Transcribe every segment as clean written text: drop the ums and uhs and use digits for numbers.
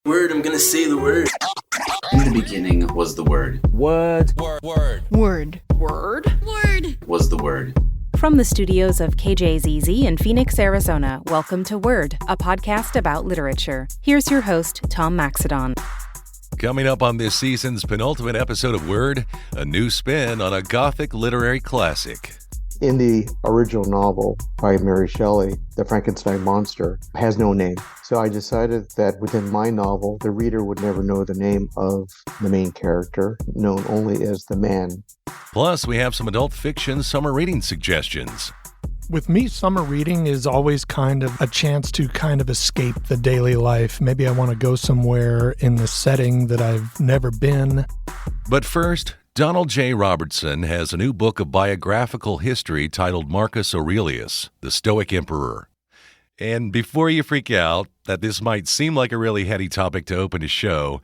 Word, I'm gonna say the word. In the beginning was the Word. Word. Was the Word. From the studios of KJZZ in Phoenix, Arizona, welcome to Word, a podcast about literature. Here's your host, Tom Maxedon. Coming up on this season's penultimate episode of Word, a new spin on a gothic literary classic. In the original novel by Mary Shelley, the Frankenstein monster has no name. So I decided that within my novel, the reader would never know the name of the main character, known only as the man. Plus, we have some adult fiction summer reading suggestions. With me, summer reading is always kind of a chance to kind of escape the daily life. Maybe I want to go somewhere in the setting that I've never been. But first, Donald J. Robertson has a new book of biographical history titled Marcus Aurelius, the Stoic Emperor. And before you freak out that this might seem like a really heady topic to open a show,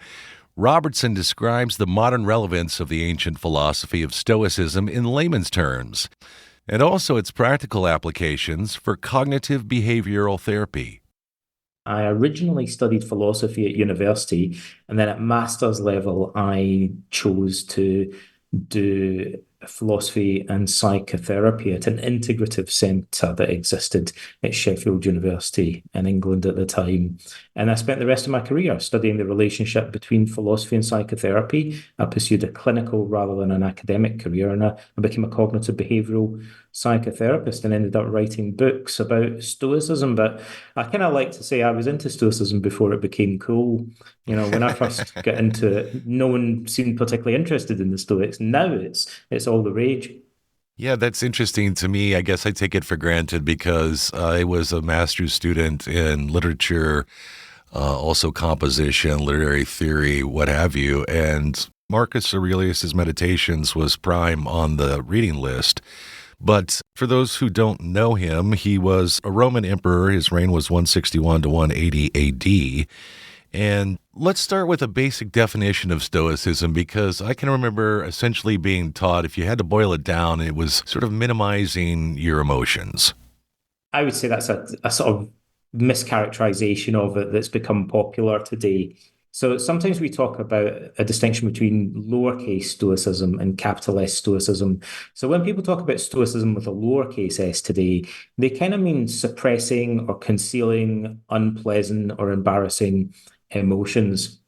Robertson describes the modern relevance of the ancient philosophy of Stoicism in layman's terms, and also its practical applications for cognitive behavioral therapy. I originally studied philosophy at university, and then at master's level, I chose to do philosophy and psychotherapy at an integrative centre that existed at Sheffield University in England at the time. And I spent the rest of my career studying the relationship between philosophy and psychotherapy. I pursued a clinical rather than an academic career, and I became a cognitive behavioural psychotherapist and ended up writing books about Stoicism. But I kind of like to say I was into Stoicism before it became cool. You know, when I first got into it, no one seemed particularly interested in the Stoics. Now it's all the rage. Yeah, that's interesting to me. I guess I take it for granted because I was a master's student in literature, also composition, literary theory, what have you. And Marcus Aurelius' Meditations was prime on the reading list. But for those who don't know him, he was a Roman emperor. His reign was 161 to 180 AD. And let's start with a basic definition of Stoicism, because I can remember essentially being taught if you had to boil it down, it was sort of minimizing your emotions. I would say that's a sort of mischaracterization of it that's become popular today. So sometimes we talk about a distinction between lowercase Stoicism and capital S Stoicism. So when people talk about Stoicism with a lowercase s today, they kind of mean suppressing or concealing unpleasant or embarrassing emotions.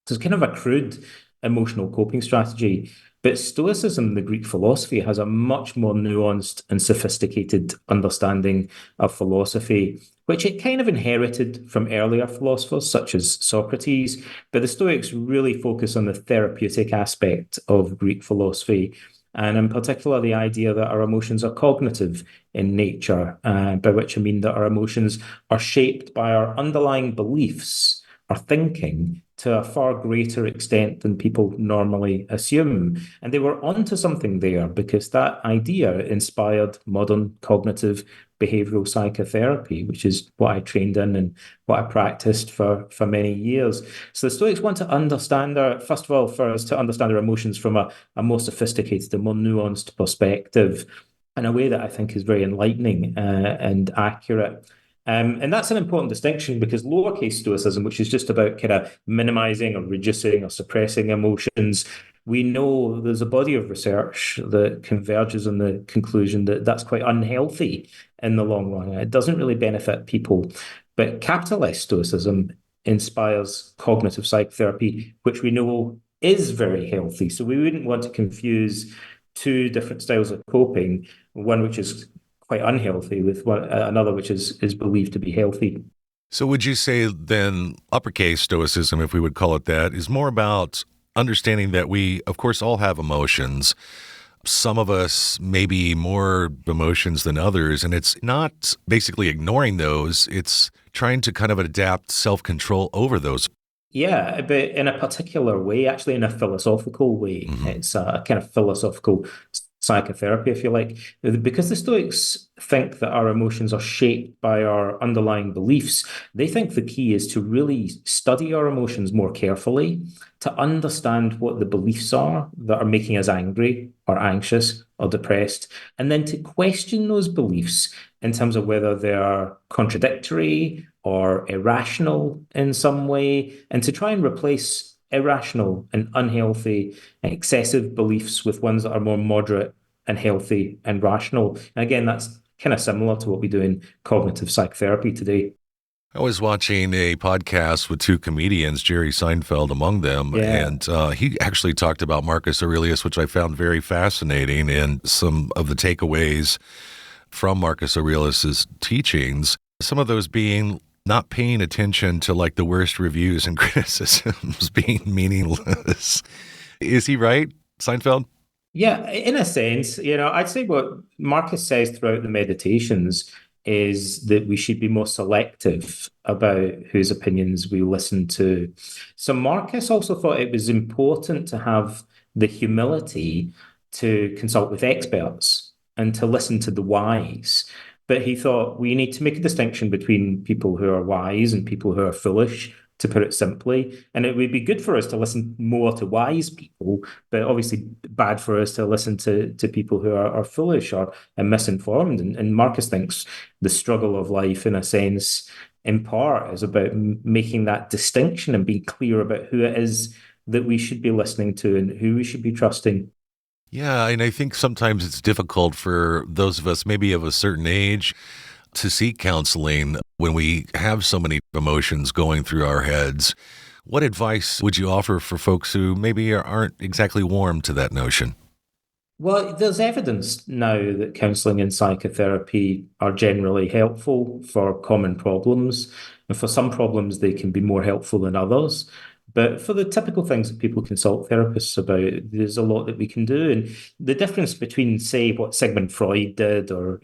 So it's kind of a crude emotional coping strategy. But Stoicism, the Greek philosophy, has a much more nuanced and sophisticated understanding of philosophy, which it kind of inherited from earlier philosophers such as Socrates. But the Stoics really focus on the therapeutic aspect of Greek philosophy, and in particular the idea that our emotions are cognitive in nature, by which I mean that our emotions are shaped by our underlying beliefs, our thinking, to a far greater extent than people normally assume. And they were onto something there, because that idea inspired modern cognitive behavioral psychotherapy, which is what I trained in and what I practiced for many years. So the Stoics want to understand first of all, for us to understand our emotions from a more sophisticated and more nuanced perspective, in a way that I think is very enlightening and accurate. And that's an important distinction, because lowercase Stoicism, which is just about kind of minimizing or reducing or suppressing emotions, we know there's a body of research that converges on the conclusion that that's quite unhealthy in the long run. It doesn't really benefit people. But capital S Stoicism inspires cognitive psychotherapy, which we know is very healthy. So we wouldn't want to confuse two different styles of coping, one which is quite unhealthy with another which is believed to be healthy. So would you say then uppercase Stoicism, if we would call it that, is more about understanding that we, of course, all have emotions. Some of us maybe more emotions than others, and it's not basically ignoring those, it's trying to kind of adapt self-control over those. Yeah, but in a particular way, actually in a philosophical way. Mm-hmm. It's a kind of philosophical psychotherapy, if you like, because the Stoics think that our emotions are shaped by our underlying beliefs. They think the key is to really study our emotions more carefully, to understand what the beliefs are that are making us angry or anxious or depressed, and then to question those beliefs in terms of whether they are contradictory or irrational in some way, and to try and replace irrational and unhealthy and excessive beliefs with ones that are more moderate and healthy and rational. And again, that's kind of similar to what we do in cognitive psychotherapy today. I was watching a podcast with two comedians, Jerry Seinfeld among them, and he actually talked about Marcus Aurelius, which I found very fascinating, and some of the takeaways from Marcus Aurelius's teachings, some of those being not paying attention to like the worst reviews and criticisms being meaningless. Is he right, Seinfeld? Yeah, in a sense, I'd say what Marcus says throughout the Meditations is that we should be more selective about whose opinions we listen to. So Marcus also thought it was important to have the humility to consult with experts and to listen to the wise. But he thought we need to make a distinction between people who are wise and people who are foolish, to put it simply. And it would be good for us to listen more to wise people, but obviously bad for us to listen to people who are foolish or and misinformed. And Marcus thinks the struggle of life, in a sense, in part, is about making that distinction and being clear about who it is that we should be listening to and who we should be trusting. Yeah, and I think sometimes it's difficult for those of us maybe of a certain age to seek counseling when we have so many emotions going through our heads. What advice would you offer for folks who maybe aren't exactly warm to that notion? Well, there's evidence now that counselling and psychotherapy are generally helpful for common problems. And for some problems, they can be more helpful than others. But for the typical things that people consult therapists about, there's a lot that we can do. And the difference between, say, what Sigmund Freud did or,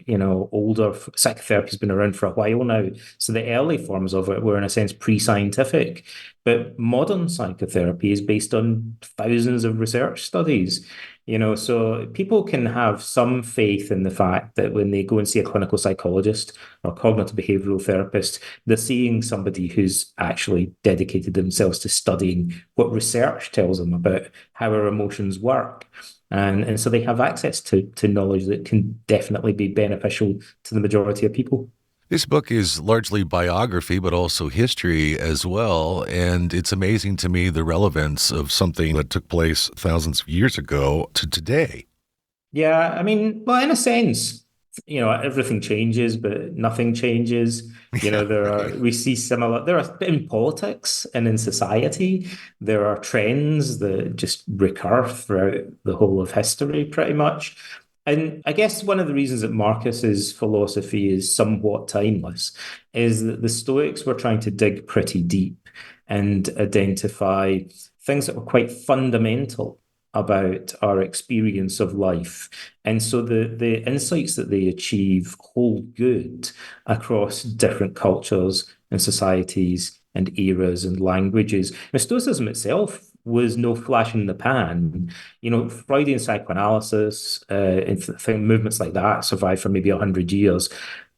older psychotherapy has been around for a while now. So the early forms of it were, in a sense, pre-scientific. But modern psychotherapy is based on thousands of research studies. So people can have some faith in the fact that when they go and see a clinical psychologist or cognitive behavioral therapist, they're seeing somebody who's actually dedicated themselves to studying what research tells them about how our emotions work. And so they have access to knowledge that can definitely be beneficial to the majority of people. This book is largely biography, but also history as well. And it's amazing to me the relevance of something that took place thousands of years ago to today. Yeah, I mean, well, in a sense, everything changes, but nothing changes. We see there are in politics and in society, there are trends that just recur throughout the whole of history, pretty much. And I guess one of the reasons that Marcus's philosophy is somewhat timeless is that the Stoics were trying to dig pretty deep and identify things that were quite fundamental about our experience of life. And so the insights that they achieve hold good across different cultures and societies and eras and languages. Now, Stoicism itself was no flash in the pan. Freudian psychoanalysis and movements like that survived for maybe 100 years.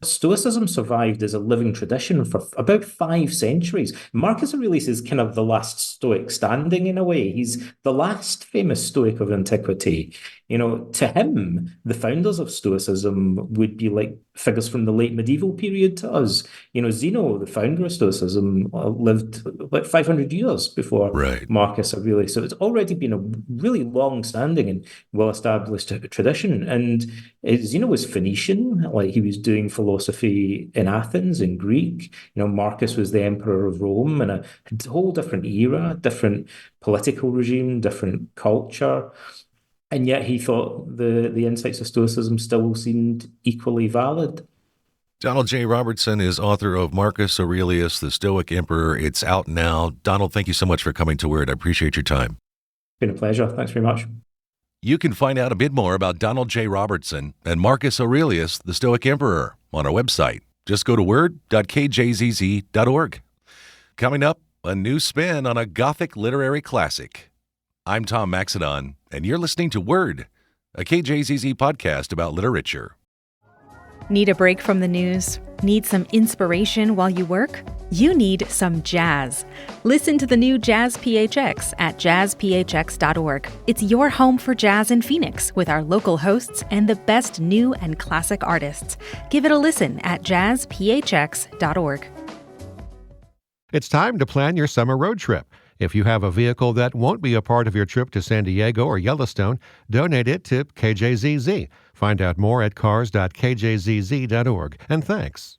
Stoicism survived as a living tradition for about 5 centuries. Marcus Aurelius is kind of the last Stoic standing in a way. He's the last famous Stoic of antiquity. To him, the founders of Stoicism would be like figures from the late medieval period to us. Zeno, the founder of Stoicism, lived about 500 years before Marcus Aurelius. So it's already been a really long-standing and well-established tradition. And Zeno was Phoenician, like he was doing philosophy in Athens, in Greek. Marcus was the emperor of Rome in a whole different era, different political regime, different culture. And yet he thought the insights of Stoicism still seemed equally valid. Donald J. Robertson is author of Marcus Aurelius, the Stoic Emperor. It's out now. Donald, thank you so much for coming to Word. I appreciate your time. It's been a pleasure. Thanks very much. You can find out a bit more about Donald J. Robertson and Marcus Aurelius, the Stoic Emperor, on our website. Just go to word.kjzz.org. Coming up, a new spin on a gothic literary classic. I'm Tom Maxedon, and you're listening to Word, a KJZZ podcast about literature. Need a break from the news? Need some inspiration while you work? You need some jazz. Listen to the new Jazz PHX at jazzphx.org. It's your home for jazz in Phoenix with our local hosts and the best new and classic artists. Give it a listen at jazzphx.org. It's time to plan your summer road trip. If you have a vehicle that won't be a part of your trip to San Diego or Yellowstone, donate it to KJZZ. Find out more at cars.kjzz.org. And thanks.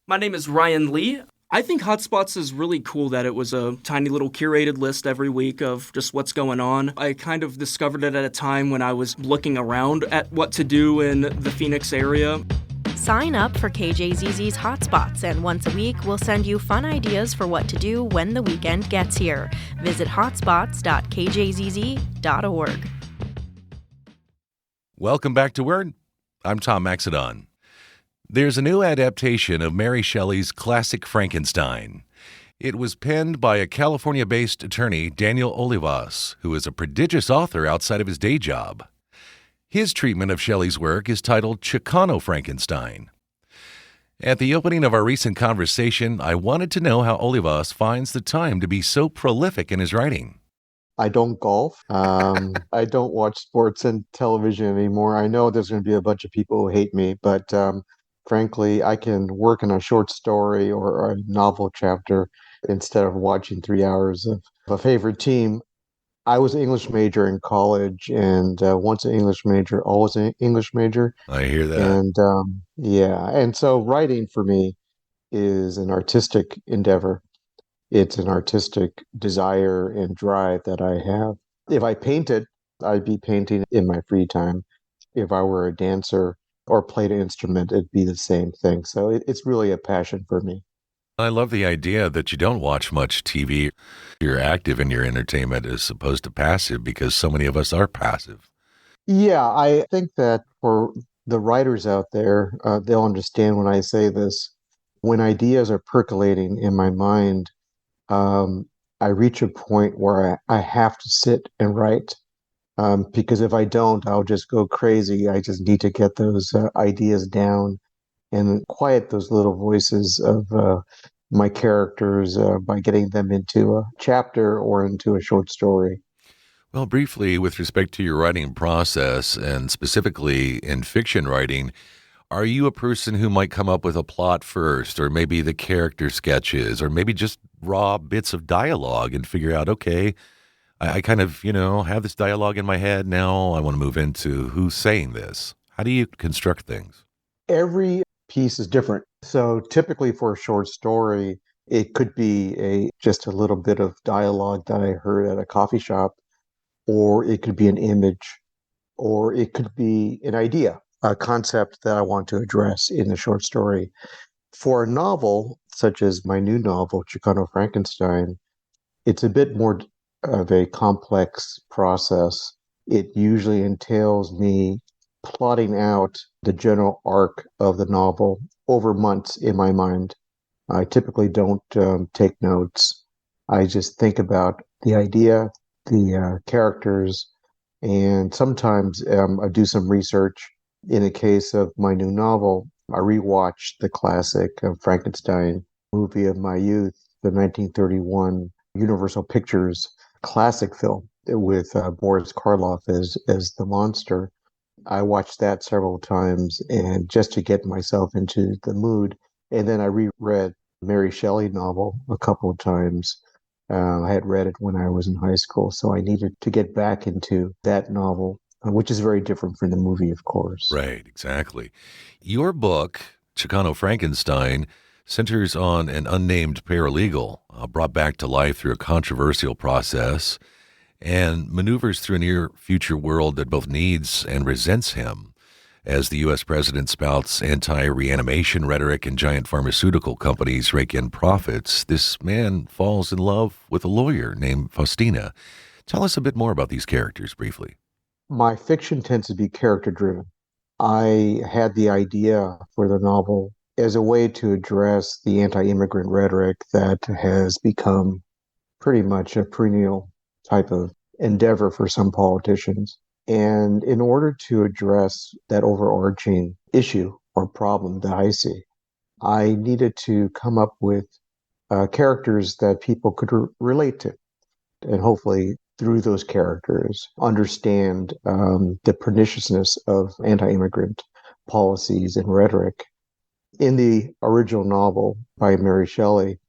My name is Ryan Lee. I think Hotspots is really cool that it was a tiny little curated list every week of just what's going on. I kind of discovered it at a time when I was looking around at what to do in the Phoenix area. Sign up for KJZZ's Hotspots, and once a week, we'll send you fun ideas for what to do when the weekend gets here. Visit hotspots.kjzz.org. Welcome back to Word. I'm Tom Maxidon. There's a new adaptation of Mary Shelley's classic Frankenstein. It was penned by a California-based attorney, Daniel Olivas, who is a prodigious author outside of his day job. His treatment of Shelley's work is titled Chicano Frankenstein. At the opening of our recent conversation, I wanted to know how Olivas finds the time to be so prolific in his writing. I don't golf. I don't watch sports and television anymore. I know there's going to be a bunch of people who hate me, but frankly, I can work on a short story or a novel chapter instead of watching 3 hours of a favorite team. I was an English major in college, and once an English major, always an English major. I hear that. And and so writing for me is an artistic endeavor. It's an artistic desire and drive that I have. If I painted, I'd be painting in my free time. If I were a dancer or played an instrument, it'd be the same thing. So it's really a passion for me. I love the idea that you don't watch much TV. You're active in your entertainment as opposed to passive, because so many of us are passive. Yeah, I think that for the writers out there, they'll understand when I say this. When ideas are percolating in my mind, I reach a point where I have to sit and write, because if I don't, I'll just go crazy. I just need to get those ideas down and quiet those little voices of my characters by getting them into a chapter or into a short story. Well, briefly, with respect to your writing process, and specifically in fiction writing, are you a person who might come up with a plot first, or maybe the character sketches, or maybe just raw bits of dialogue and figure out, okay, I kind of, have this dialogue in my head. Now I want to move into who's saying this. How do you construct things? Every piece is different. So typically for a short story, it could be just a little bit of dialogue that I heard at a coffee shop, or it could be an image, or it could be an idea, a concept that I want to address in the short story. For a novel, such as my new novel, Chicano Frankenstein, it's a bit more of a complex process. It usually entails me plotting out the general arc of the novel over months in my mind. I typically don't take notes. I just think about the idea, the characters, and sometimes I do some research. In the case of my new novel, I rewatched the classic Frankenstein movie of my youth, the 1931 Universal Pictures classic film with Boris Karloff as the monster. I watched that several times, and just to get myself into the mood. And then I reread Mary Shelley novel a couple of times. I had read it when I was in high school, so I needed to get back into that novel, which is very different from the movie, of course. Right, exactly. Your book, Chicano Frankenstein, centers on an unnamed paralegal brought back to life through a controversial process and maneuvers through a near-future world that both needs and resents him. As the U.S. president spouts anti-reanimation rhetoric and giant pharmaceutical companies rake in profits, this man falls in love with a lawyer named Faustina. Tell us a bit more about these characters briefly. My fiction tends to be character-driven. I had the idea for the novel as a way to address the anti-immigrant rhetoric that has become pretty much a perennial type of endeavor for some politicians. And in order to address that overarching issue or problem that I see, I needed to come up with characters that people could relate to, and hopefully through those characters understand the perniciousness of anti-immigrant policies and rhetoric. In the original novel by Mary Shelley,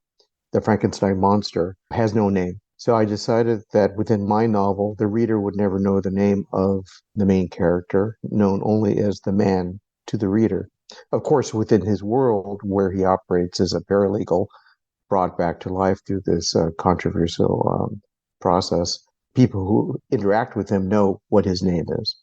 the Frankenstein monster has no name. So I decided that within my novel, the reader would never know the name of the main character, known only as the man to the reader. Of course, within his world, where he operates as a paralegal, brought back to life through this controversial process, people who interact with him know what his name is.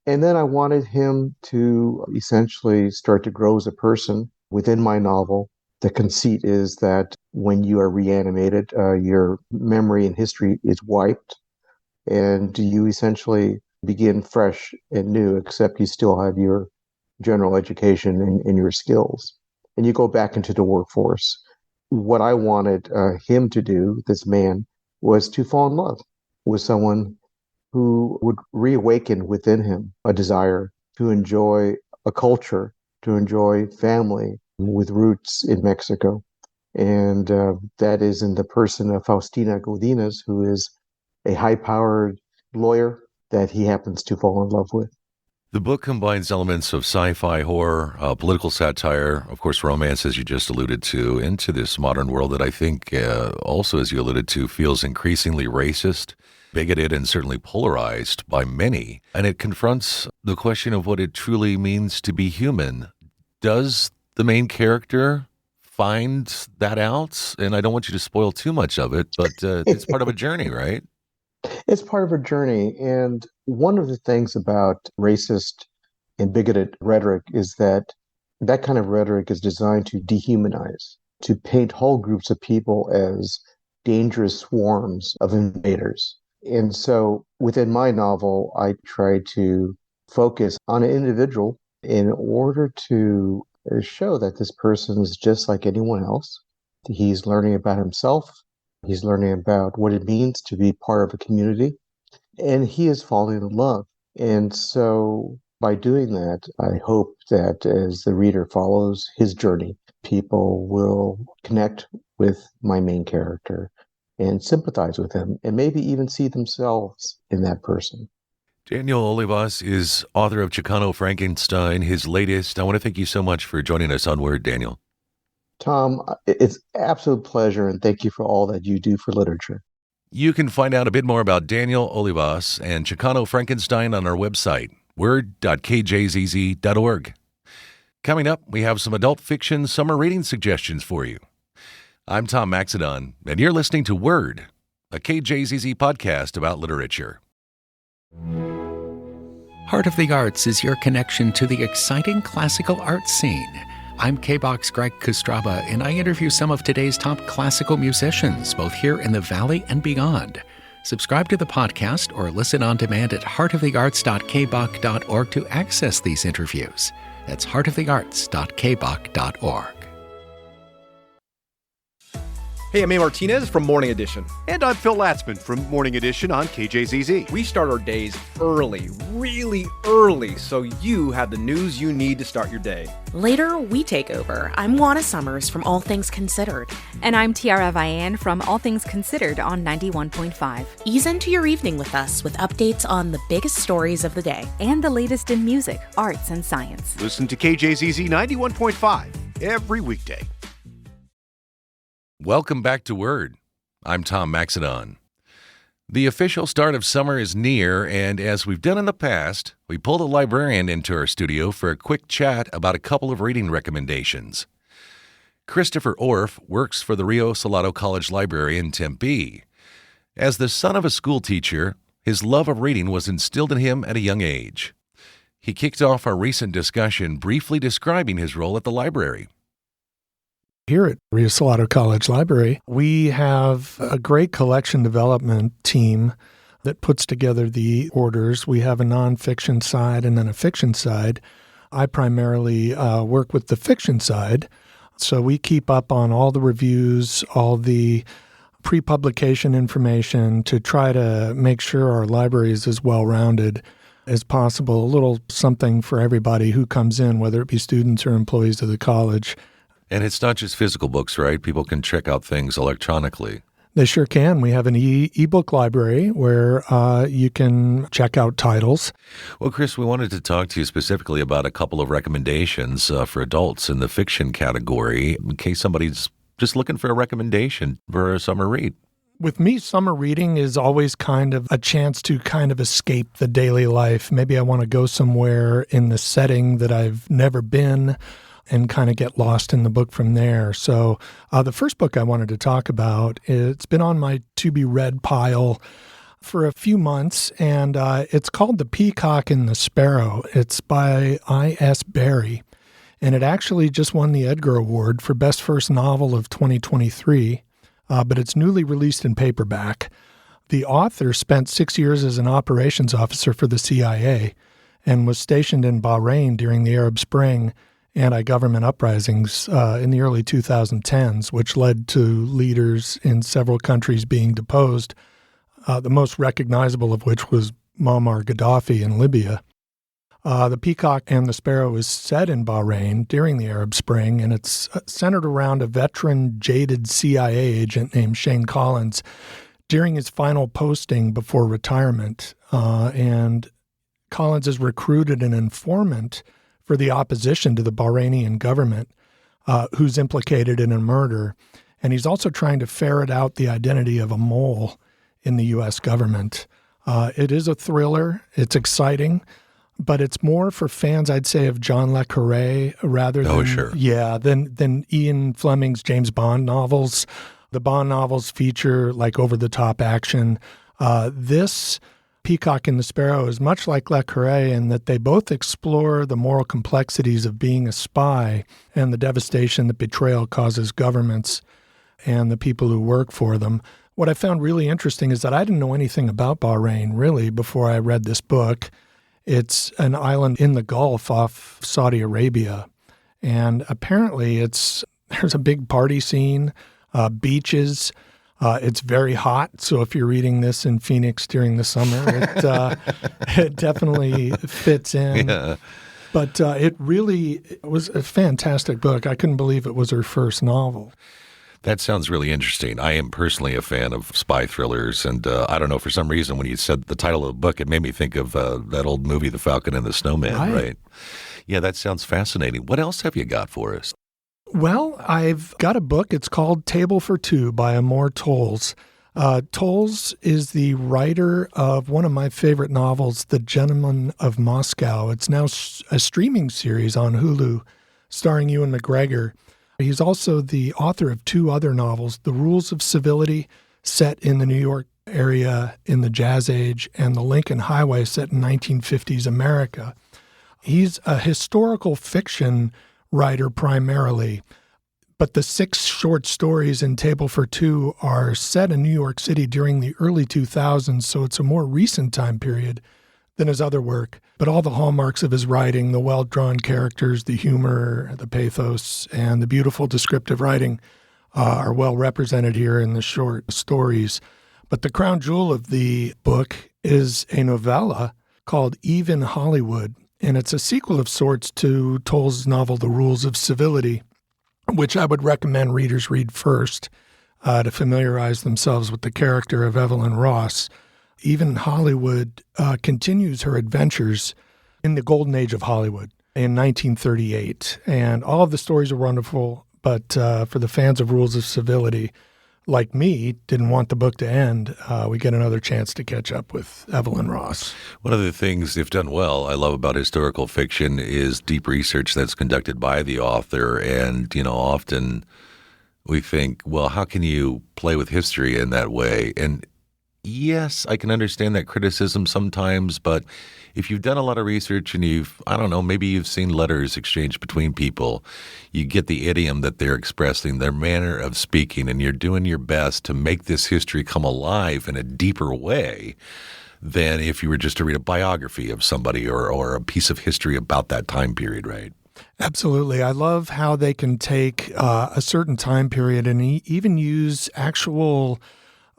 And then I wanted him to essentially start to grow as a person within my novel. The conceit is that when you are reanimated, your memory and history is wiped, and you essentially begin fresh and new, except you still have your general education and your skills. And you go back into the workforce. What I wanted him to do, this man, was to fall in love with someone who would reawaken within him a desire to enjoy a culture, to enjoy family with roots in Mexico. And that is in the person of Faustina Godinez, who is a high-powered lawyer that he happens to fall in love with. The book combines elements of sci-fi, horror, political satire, of course, romance, as you just alluded to, into this modern world that I think also, as you alluded to, feels increasingly racist, bigoted, and certainly polarized by many. And it confronts the question of what it truly means to be human. Does the main character find that out? And I don't want you to spoil too much of it, but it's part of a journey, right? It's part of a journey. And one of the things about racist and bigoted rhetoric is that that kind of rhetoric is designed to dehumanize, to paint whole groups of people as dangerous swarms of invaders. And so within my novel, I try to focus on an individual in order to show that this person is just like anyone else. He's learning about himself. He's learning about what it means to be part of a community. And he is falling in love. And so by doing that, I hope that as the reader follows his journey, people will connect with my main character and sympathize with him and maybe even see themselves in that person. Daniel Olivas is author of Chicano Frankenstein, his latest. I want to thank you so much for joining us on Word, Daniel. Tom, it's an absolute pleasure, and thank you for all that you do for literature. You can find out a bit more about Daniel Olivas and Chicano Frankenstein on our website, word.kjzz.org. Coming up, we have some adult fiction summer reading suggestions for you. I'm Tom Maxedon, and you're listening to Word, a KJZZ podcast about literature. Heart of the Arts is your connection to the exciting classical arts scene. I'm K-Box Greg Kostraba, and I interview some of today's top classical musicians, both here in the Valley and beyond. Subscribe to the podcast or listen on demand at heartofthearts.kbach.org to access these interviews. That's heartofthearts.kbach.org. Hey, I'm A. Martinez from Morning Edition. And I'm Phil Latzman from Morning Edition on KJZZ. We start our days early, really early, so you have the news you need to start your day. Later, we take over. I'm Juana Summers from All Things Considered. And I'm Tiara Vian from All Things Considered on 91.5. Ease into your evening with us with updates on the biggest stories of the day. And the latest in music, arts, and science. Listen to KJZZ 91.5 every weekday. Welcome back to Word. I'm Tom Maxedon. The official start of summer is near, and as we've done in the past, we pulled a librarian into our studio for a quick chat about a couple of reading recommendations. Christopher Orff works for the Rio Salado College Library in Tempe. As the son of a school teacher, his love of reading was instilled in him at a young age. He kicked off our recent discussion briefly describing his role at the library. Here at Rio Salado College Library, we have a great collection development team that puts together the orders. We have a nonfiction side and then a fiction side. I primarily work with the fiction side, so we keep up on all the reviews, all the pre-publication information to try to make sure our library is as well-rounded as possible, a little something for everybody who comes in, whether it be students or employees of the college. And it's not just physical books, right? People can check out things electronically. They sure can. We have an e-book library where you can check out titles. Well, Chris, we wanted to talk to you specifically about a couple of recommendations for adults in the fiction category, in case somebody's just looking for a recommendation for a summer read. With me, summer reading is always kind of a chance to kind of escape the daily life. Maybe I want to go somewhere in the setting that I've never been and kind of get lost in the book from there. So the first book I wanted to talk about, it's been on my to-be-read pile for a few months, and it's called The Peacock and the Sparrow. It's by I.S. Barrie, and it actually just won the Edgar Award for Best First Novel of 2023, but it's newly released in paperback. The author spent 6 years as an operations officer for the CIA and was stationed in Bahrain during the Arab Spring anti-government uprisings in the early 2010s, which led to leaders in several countries being deposed, the most recognizable of which was Muammar Gaddafi in Libya. The Peacock and the Sparrow is set in Bahrain during the Arab Spring, and it's centered around a veteran, jaded CIA agent named Shane Collins during his final posting before retirement. And Collins has recruited an informant for the opposition to the Bahraini government, who's implicated in a murder. And he's also trying to ferret out the identity of a mole in the U.S. government. It is a thriller. It's exciting, but it's more for fans, I'd say, of John le Carré rather than Ian Fleming's James Bond novels. The Bond novels feature like over-the-top action. This Peacock and the Sparrow is much like Le Carré in that they both explore the moral complexities of being a spy and the devastation that betrayal causes governments and the people who work for them. What I found really interesting is that I didn't know anything about Bahrain, really, before I read this book. It's an island in the Gulf off Saudi Arabia, and apparently there's a big party scene, beaches. It's very hot, so if you're reading this in Phoenix during the summer, it definitely fits in. Yeah. But it was a fantastic book. I couldn't believe it was her first novel. That sounds really interesting. I am personally a fan of spy thrillers, and I don't know, for some reason, when you said the title of the book, it made me think of that old movie, The Falcon and the Snowman, right? Yeah, that sounds fascinating. What else have you got for us? Well, I've got a book. It's called Table for Two by Amor Towles. Towles is the writer of one of my favorite novels, The Gentleman of Moscow. It's now a streaming series on Hulu starring Ewan McGregor. He's also the author of two other novels, The Rules of Civility, set in the New York area in the Jazz Age, and The Lincoln Highway, set in 1950s America. He's a historical fiction writer primarily, but the 6 short stories in Table for Two are set in New York City during the early 2000s, so it's a more recent time period than his other work. But all the hallmarks of his writing, the well-drawn characters, the humor, the pathos, and the beautiful descriptive writing are well represented here in the short stories. But the crown jewel of the book is a novella called Eve in Hollywood, and it's a sequel of sorts to Towles' novel The Rules of Civility, which I would recommend readers read first to familiarize themselves with the character of Evelyn Ross. Even Hollywood continues her adventures in the golden age of Hollywood in 1938. And all of the stories are wonderful, but for the fans of Rules of Civility, like me, didn't want the book to end, we get another chance to catch up with Evelyn Ross. One of the things, if done well, I love about historical fiction is deep research that's conducted by the author. And, often we think, well, how can you play with history in that way? And yes, I can understand that criticism sometimes, but if you've done a lot of research and maybe you've seen letters exchanged between people, you get the idiom that they're expressing, their manner of speaking, and you're doing your best to make this history come alive in a deeper way than if you were just to read a biography of somebody or a piece of history about that time period, right? Absolutely. I love how they can take a certain time period and even use actual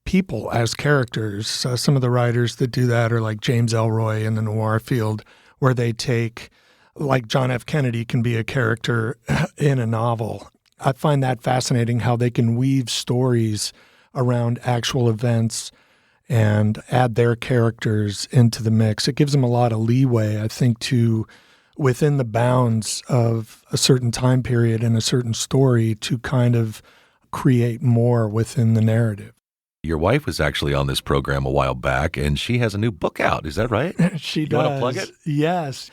people as characters. Some of the writers that do that are like James Ellroy in the noir field, where they take, like John F. Kennedy can be a character in a novel. I find that fascinating how they can weave stories around actual events and add their characters into the mix. It gives them a lot of leeway, I think, to, within the bounds of a certain time period and a certain story, to kind of create more within the narrative. Your wife was actually on this program a while back, and she has a new book out. Is that right? She you does. Want to plug it? Yes.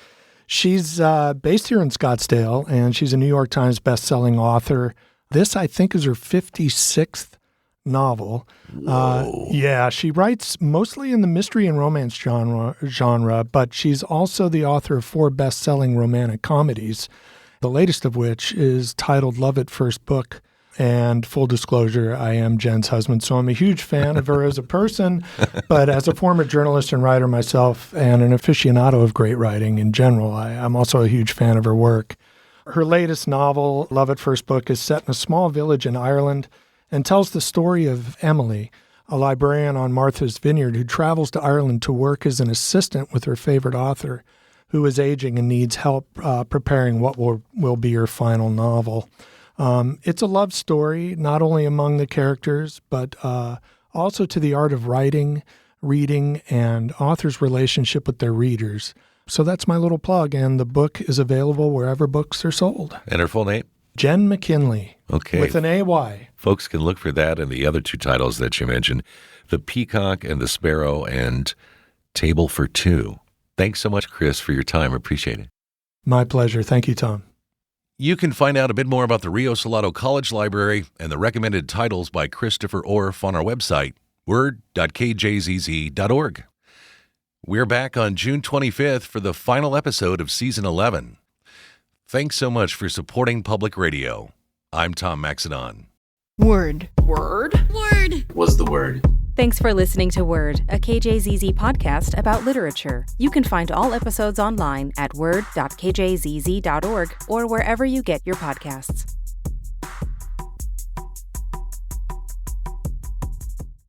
She's based here in Scottsdale, and she's a New York Times bestselling author. This, I think, is her 56th novel. Yeah, she writes mostly in the mystery and romance genre, but she's also the author of 4 best-selling romantic comedies, the latest of which is titled Love at First Book. And full disclosure, I am Jen's husband, so I'm a huge fan of her as a person, but as a former journalist and writer myself and an aficionado of great writing in general, I'm also a huge fan of her work. Her latest novel, Love at First Book, is set in a small village in Ireland and tells the story of Emily, a librarian on Martha's Vineyard who travels to Ireland to work as an assistant with her favorite author, who is aging and needs help preparing what will be her final novel. It's a love story, not only among the characters, but also to the art of writing, reading, and authors' relationship with their readers. So that's my little plug, and the book is available wherever books are sold. And her full name? Jen McKinley. Okay. With an A-Y. Folks can look for that and the other 2 titles that you mentioned, The Peacock and the Sparrow and Table for Two. Thanks so much, Chris, for your time. Appreciate it. My pleasure. Thank you, Tom. You can find out a bit more about the Rio Salado College Library and the recommended titles by Christopher Orff on our website, word.kjzz.org. We're back on June 25th for the final episode of Season 11. Thanks so much for supporting public radio. I'm Tom Maxedon. Word. Word? Word. Was the word. Thanks for listening to Word, a KJZZ podcast about literature. You can find all episodes online at word.kjzz.org or wherever you get your podcasts.